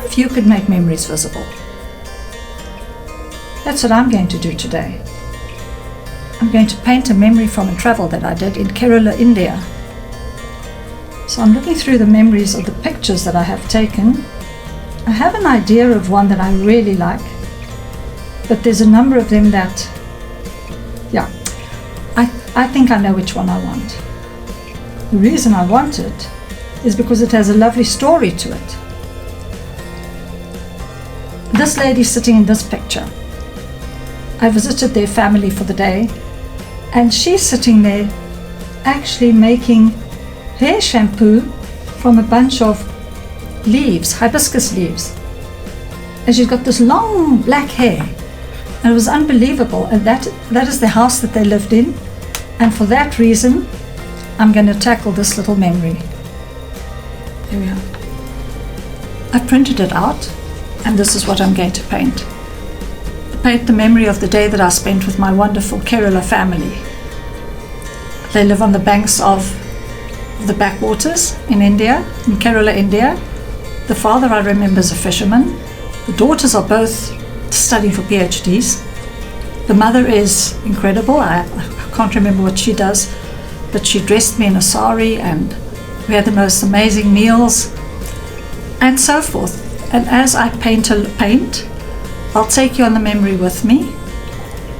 What if you could make memories visible? That's what I'm going to do today. I'm going to paint a memory from a travel that I did in Kerala, India. So I'm looking through the memories of the pictures that I have taken. I have an idea of one that I really like, but there's a number of them that, I think I know which one I want. The reason I want it is because it has a lovely story to it. This lady sitting in this picture, I visited their family for the day, and she's sitting there actually making hair shampoo from a bunch of leaves, hibiscus leaves. And she's got this long black hair, and it was unbelievable. And that is the house that they lived in. And for that reason, I'm going to tackle this little memory. Here we are. I printed it out, and this is what I'm going to paint. Paint the memory of the day that I spent with my wonderful Kerala family. They live on the banks of the backwaters in India, in Kerala, India. The father, I remember, is a fisherman. The daughters are both studying for PhDs. The mother is incredible. I can't remember what she does, but she dressed me in a sari, and we had the most amazing meals and so forth. And as I paint, I'll take you on the memory with me.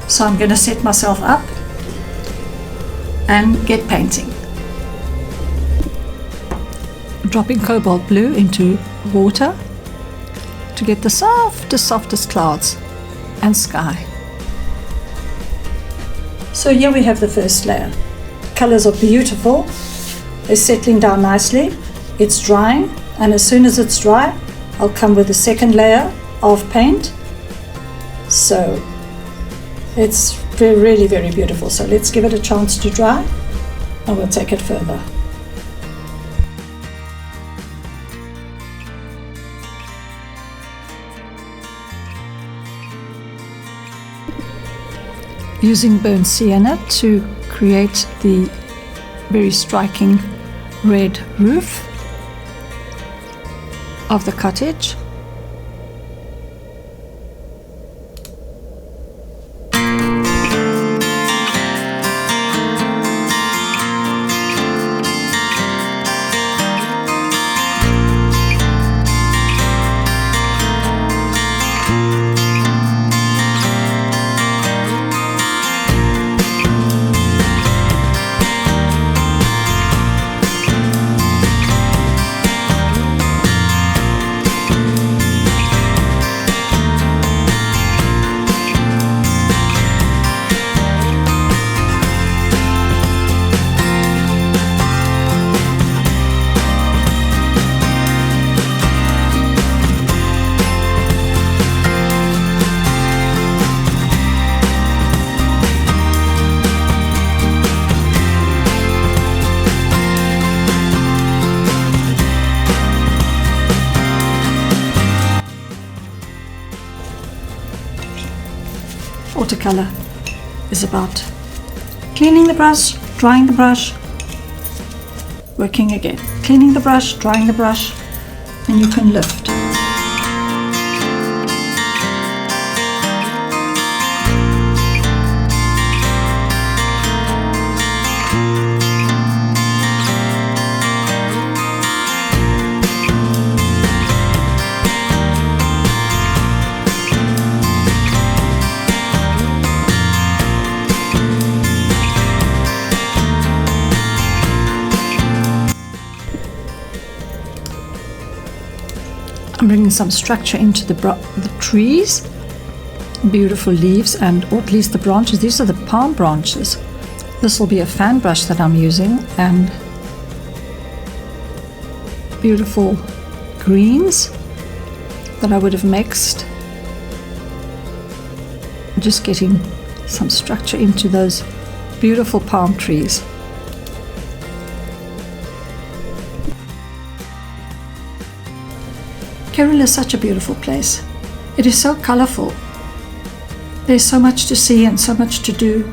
So I'm going to set myself up and get painting. Dropping cobalt blue into water to get the softest clouds and sky. So here we have the first layer. Colors are beautiful. They're settling down nicely. It's drying, and as soon as it's dry, I'll come with the second layer of paint. So it's really, very beautiful. So let's give it a chance to dry, and we'll take it further. Using burnt sienna to create the very striking red roof of the cottage. Watercolour is about cleaning the brush, drying the brush, working again. Cleaning the brush, drying the brush, and you can lift. I'm bringing some structure into the trees, beautiful leaves, or at least the branches. These are the palm branches. This will be a fan brush that I'm using, and beautiful greens that I would have mixed. Just getting some structure into those beautiful palm trees. Kerala is such a beautiful place. It is so colourful. There's so much to see and so much to do.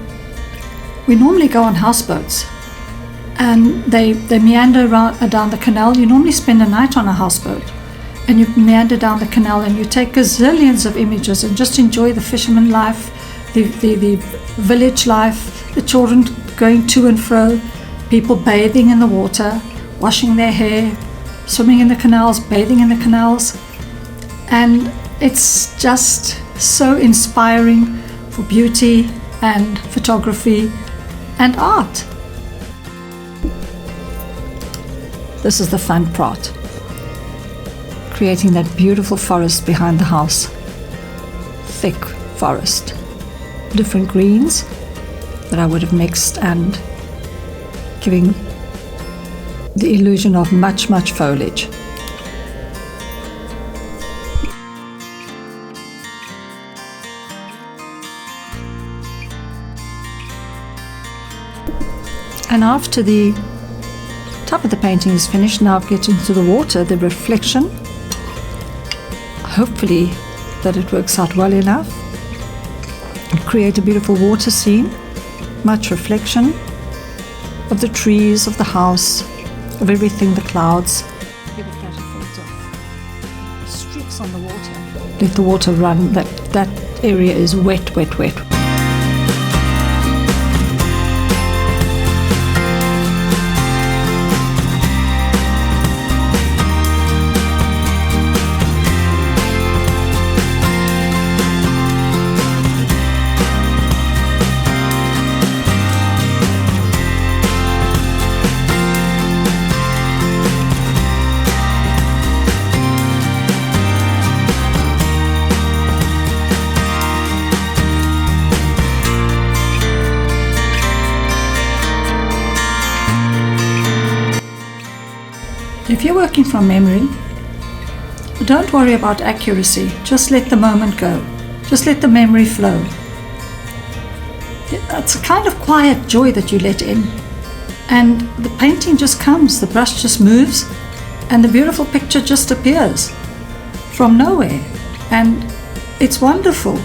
We normally go on houseboats, and they meander around, down the canal. You normally spend a night on a houseboat, and you meander down the canal and you take gazillions of images and just enjoy the fisherman life, the village life, the children going to and fro, people bathing in the water, washing their hair, swimming in the canals, bathing in the canals. And it's just so inspiring for beauty and photography and art. This is the fun part. Creating that beautiful forest behind the house. Thick forest. Different greens that I would have mixed and giving the illusion of much foliage. And after the top of the painting is finished, now get into the water, the reflection. Hopefully that it works out well enough. Create a beautiful water scene, much reflection of the trees, of the house, of everything, the clouds. Give it that effect of streaks on the water. Let the water run, that area is wet. If you're working from memory, don't worry about accuracy. Just let the moment go. Just let the memory flow. It's a kind of quiet joy that you let in. And the painting just comes, the brush just moves, and the beautiful picture just appears from nowhere. And it's wonderful.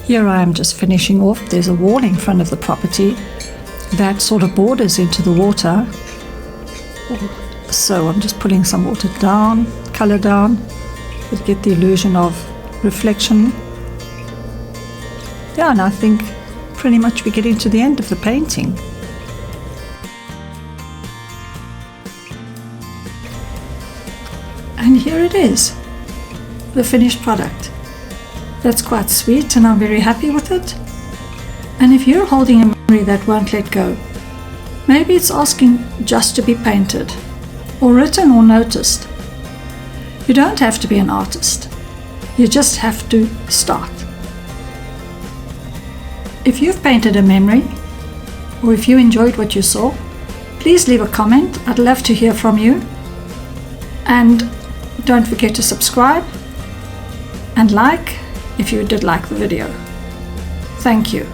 Here I am just finishing off. There's a wall in front of the property that sort of borders into the water. So I'm just putting some water down, color down, to get the illusion of reflection. Yeah, and I think pretty much we're getting to the end of the painting. And here it is, the finished product. That's quite sweet and I'm very happy with it. And if you're holding a memory that won't let go, maybe it's asking just to be painted or written or noticed. You don't have to be an artist. You just have to start. If you've painted a memory or if you enjoyed what you saw, please leave a comment. I'd love to hear from you. And don't forget to subscribe and like if you did like the video. Thank you.